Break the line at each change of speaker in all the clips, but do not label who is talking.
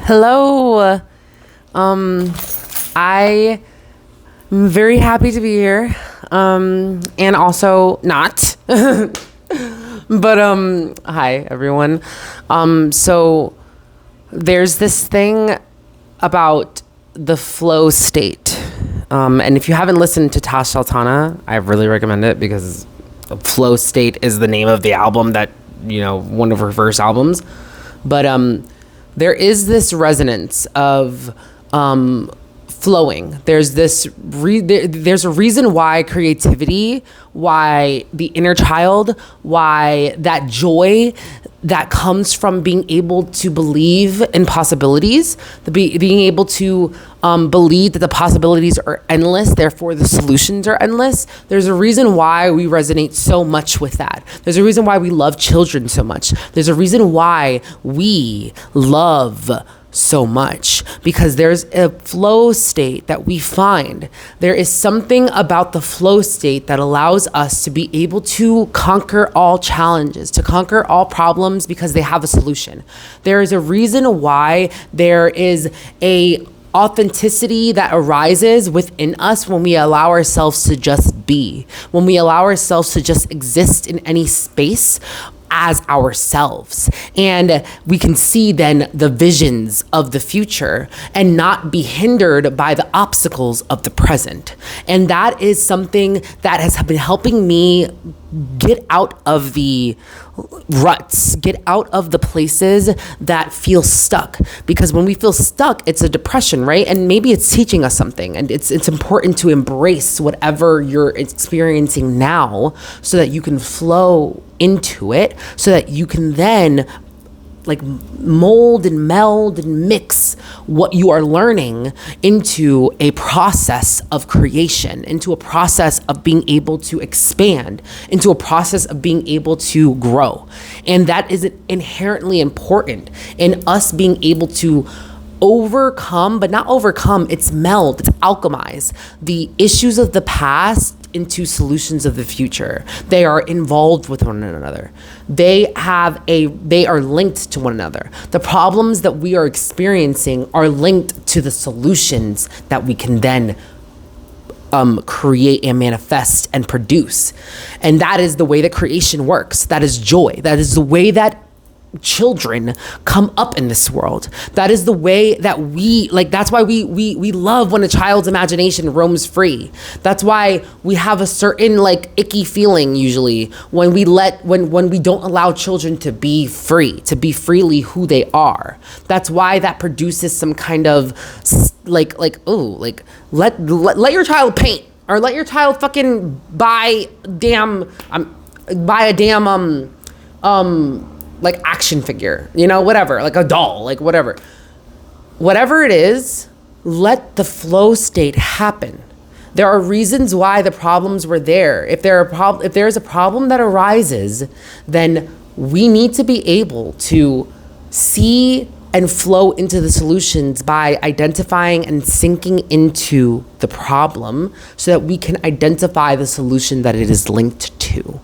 Hello. I am very happy to be here. And also not. But hi everyone. So there's this thing about the flow state. And if you haven't listened to Tash Sultana, I really recommend it because Flow State is the name of the album that, one of her first albums. But there is this resonance of flowing. There's there's a reason why creativity, why the inner child, why that joy that comes from being able to believe in possibilities, being able to believe that the possibilities are endless, therefore the solutions are endless. There's a reason why we resonate so much with that. There's a reason why we love children so much. There's a reason why we love so much, because there's a flow state that we find. There is something about the flow state that allows us to be able to conquer all challenges, to conquer all problems because they have a solution. There is a reason why there is a authenticity that arises within us when we allow ourselves to just be, when we allow ourselves to just exist in any space as ourselves. And we can see then the visions of the future and not be hindered by the obstacles of the present. And that is something that has been helping me get out of the ruts, get out of the places that feel stuck. Because when we feel stuck, it's a depression, right? And maybe it's teaching us something. And it's important to embrace whatever you're experiencing now so that you can flow into it, so that you can then mold and meld and mix what you are learning into a process of creation, into a process of being able to expand, into a process of being able to grow. And that is inherently important in us being able to overcome, but not overcome, it's meld, it's alchemize the issues of the past into solutions of the future. They are involved with one another. They are linked to one another. The problems that we are experiencing are linked to the solutions that we can then create and manifest and produce. And that is the way that creation works. That is joy. That is the way that children come up in this world. That is the way that that's why we love when a child's imagination roams free. That's why we have a certain icky feeling usually when we don't allow children to be free, to be freely who they are. That's why that produces some kind of let your child paint, or let your child fucking buy a damn action figure, whatever, a doll, whatever it is, let the flow state happen. There are reasons why the problems were there. If there's a problem that arises, then we need to be able to see and flow into the solutions by identifying and sinking into the problem so that we can identify the solution that it is linked to.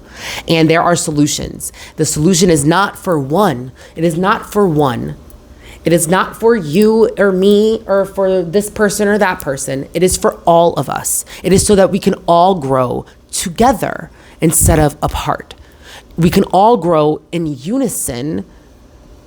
And there are solutions. The solution is not for one. It is not for one. It is not for you or me or for this person or that person. It is for all of us. It is so that we can all grow together instead of apart. We can all grow in unison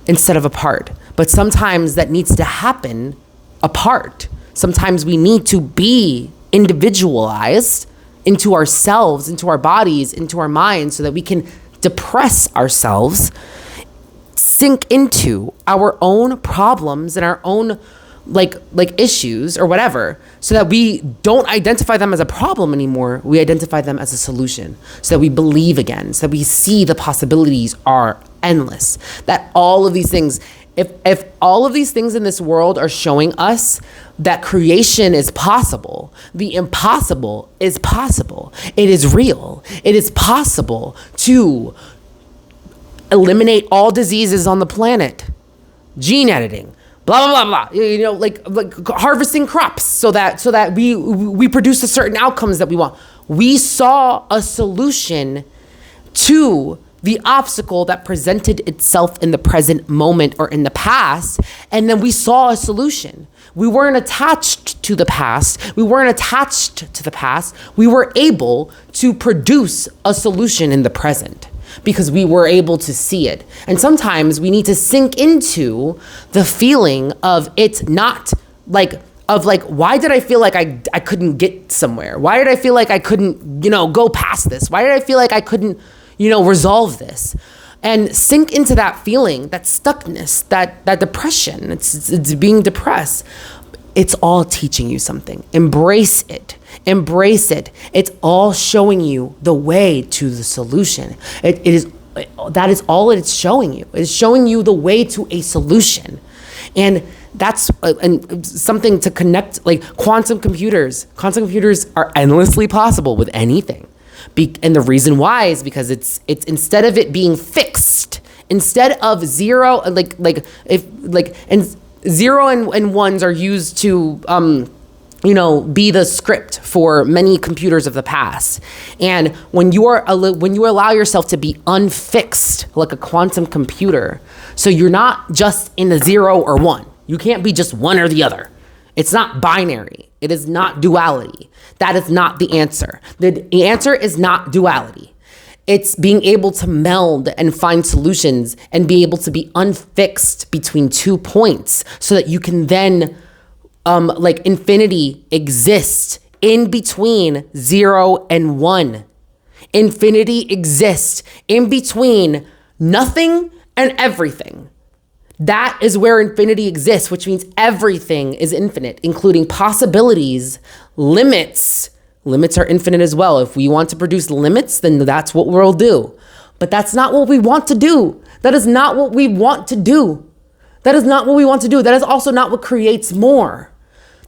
instead of apart. But sometimes that needs to happen apart. Sometimes we need to be individualized into ourselves, into our bodies, into our minds, so that we can depress ourselves, sink into our own problems and our own issues or whatever, so that we don't identify them as a problem anymore. We identify them as a solution, so that we believe again, so that we see the possibilities are endless. That all of these things, if all of these things in this world are showing us that creation is possible, the impossible is possible. It is real. It is possible to eliminate all diseases on the planet. Gene editing, blah, blah, blah, blah. Harvesting crops so that we produce the certain outcomes that we want. We saw a solution to the obstacle that presented itself in the present moment or in the past, and then we saw a solution. We weren't attached to the past. We weren't attached to the past. We were able to produce a solution in the present because we were able to see it. And sometimes we need to sink into the feeling of it's not like, why did I feel like I couldn't get somewhere? Why did I feel like I couldn't, go past this? Why did I feel like I couldn't, resolve this? And sink into that feeling, that stuckness, that depression. It's being depressed. It's all teaching you something. Embrace it. Embrace it. It's all showing you the way to the solution. That is all it's showing you. It's showing you the way to a solution. And that's and something to connect, like quantum computers. Quantum computers are endlessly possible with anything. And the reason why is because it's instead of it being fixed, instead of zero, and zero and ones are used to, be the script for many computers of the past. And when you allow yourself to be unfixed, like a quantum computer, so you're not just in a 0 or 1. You can't be just one or the other. It's not binary. It is not duality. That is not the answer. The answer is not duality. It's being able to meld and find solutions and be able to be unfixed between 2 points so that you can then, infinity exists in between 0 and 1. Infinity exists in between nothing and everything. That is where infinity exists, which means everything is infinite, including possibilities, limits. Limits are infinite as well. If we want to produce limits, then that's what we'll do. But that's not what we want to do. That is not what we want to do. That is not what we want to do. That is also not what creates more.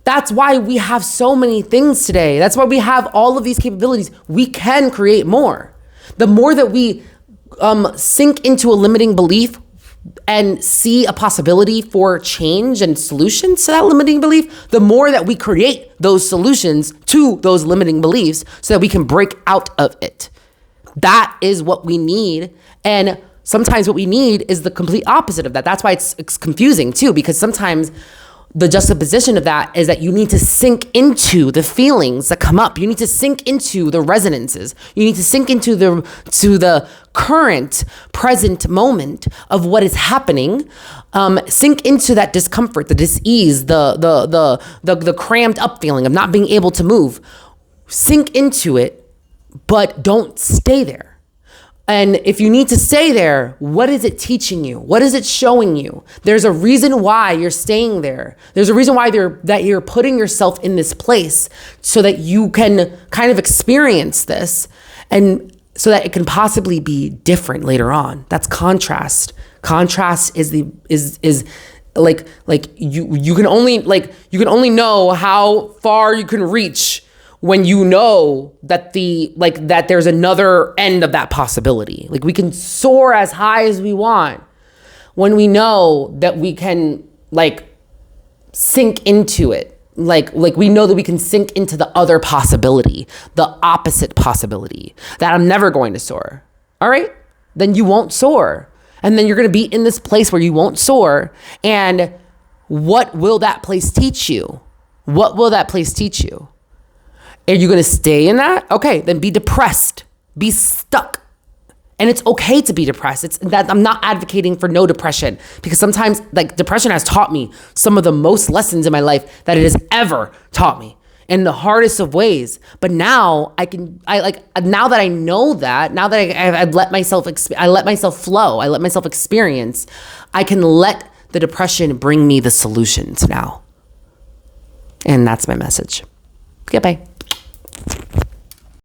That's why we have so many things today. That's why we have all of these capabilities. We can create more. The more that we sink into a limiting belief and see a possibility for change and solutions to that limiting belief, the more that we create those solutions to those limiting beliefs so that we can break out of it. That is what we need. And sometimes what we need is the complete opposite of that. That's why it's confusing too, because sometimes the juxtaposition of that is that you need to sink into the feelings that come up. You need to sink into the resonances. You need to sink into the current present moment of what is happening. Sink into that discomfort, the dis-ease, the crammed up feeling of not being able to move. Sink into it, but don't stay there. And if you need to stay there, what is it teaching you? What is it showing you? There's a reason why you're staying there. There's a reason why that you're putting yourself in this place so that you can kind of experience this and so that it can possibly be different later on. That's contrast. Contrast is you can only know how far you can reach when you know that that there's another end of that possibility. Like we can soar as high as we want when we know that we can sink into it. Like we know that we can sink into the other possibility, the opposite possibility, that I'm never going to soar. All right? Then you won't soar. And then you're going to be in this place where you won't soar. And what will that place teach you? What will that place teach you? Are you going to stay in that? Okay, then be depressed. Be stuck. And it's okay to be depressed. It's that I'm not advocating for no depression, because sometimes depression has taught me some of the most lessons in my life that it has ever taught me in the hardest of ways. But now now that I know that, now that I let myself flow, I let myself experience, I can let the depression bring me the solutions now. And that's my message. Goodbye.